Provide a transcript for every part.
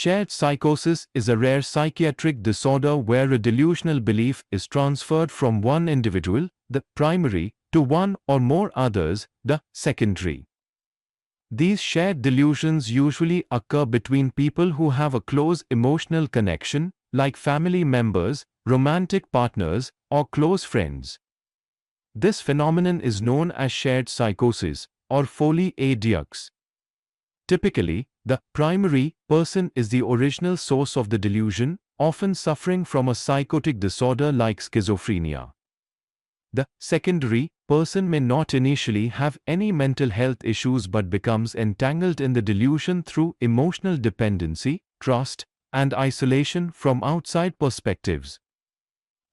Shared psychosis is a rare psychiatric disorder where a delusional belief is transferred from one individual, the primary, to one or more others, the secondary. These shared delusions usually occur between people who have a close emotional connection, like family members, romantic partners, or close friends. This phenomenon is known as shared psychosis, or Folie à Deux. Typically, the primary person is the original source of the delusion, often suffering from a psychotic disorder like schizophrenia. The secondary person may not initially have any mental health issues but becomes entangled in the delusion through emotional dependency, trust, and isolation from outside perspectives.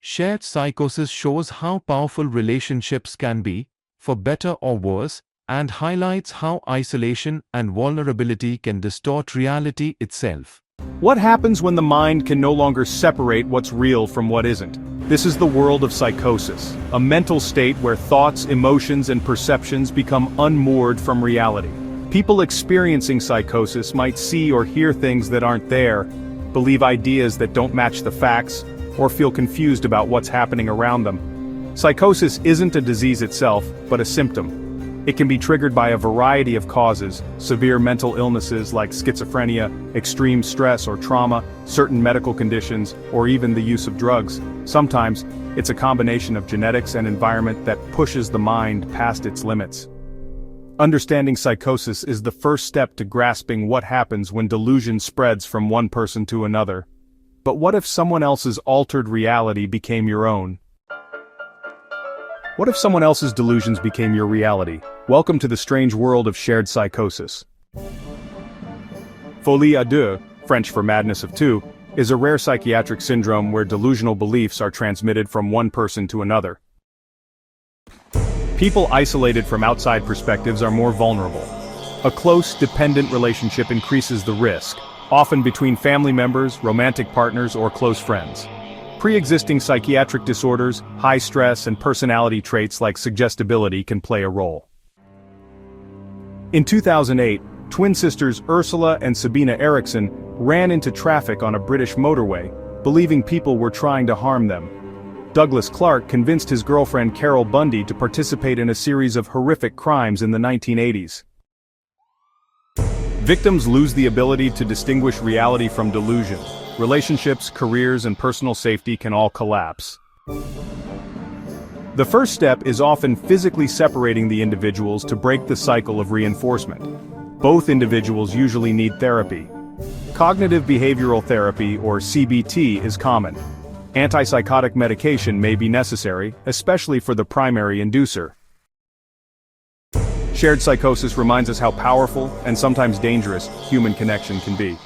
Shared psychosis shows how powerful relationships can be, for better or worse, and highlights how isolation and vulnerability can distort reality itself. What happens when the mind can no longer separate what's real from what isn't? This is the world of psychosis, a mental state where thoughts, emotions, and perceptions become unmoored from reality. People experiencing psychosis might see or hear things that aren't there, believe ideas that don't match the facts, or feel confused about what's happening around them. Psychosis isn't a disease itself, but a symptom. It can be triggered by a variety of causes: severe mental illnesses like schizophrenia, extreme stress or trauma, certain medical conditions, or even the use of drugs. Sometimes, it's a combination of genetics and environment that pushes the mind past its limits. Understanding psychosis is the first step to grasping what happens when delusion spreads from one person to another. But what if someone else's altered reality became your own? What if someone else's delusions became your reality? Welcome to the strange world of shared psychosis. Folie à Deux, French for madness of two, is a rare psychiatric syndrome where delusional beliefs are transmitted from one person to another. People isolated from outside perspectives are more vulnerable. A close, dependent relationship increases the risk, often between family members, romantic partners, or close friends. Pre-existing psychiatric disorders, high stress, and personality traits like suggestibility can play a role. In 2008, twin sisters Ursula and Sabina Eriksson ran into traffic on a British motorway, believing people were trying to harm them. Douglas Clark convinced his girlfriend Carol Bundy to participate in a series of horrific crimes in the 1980s. Victims lose the ability to distinguish reality from delusion. Relationships, careers, and personal safety can all collapse. The first step is often physically separating the individuals to break the cycle of reinforcement. Both individuals usually need therapy. Cognitive behavioral therapy, or CBT, is common. Antipsychotic medication may be necessary, especially for the primary inducer. Shared psychosis reminds us how powerful, and sometimes dangerous, human connection can be.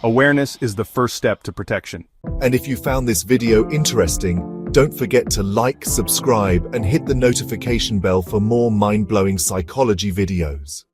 Awareness is the first step to protection. And if you found this video interesting, don't forget to like, subscribe, and hit the notification bell for more mind-blowing psychology videos.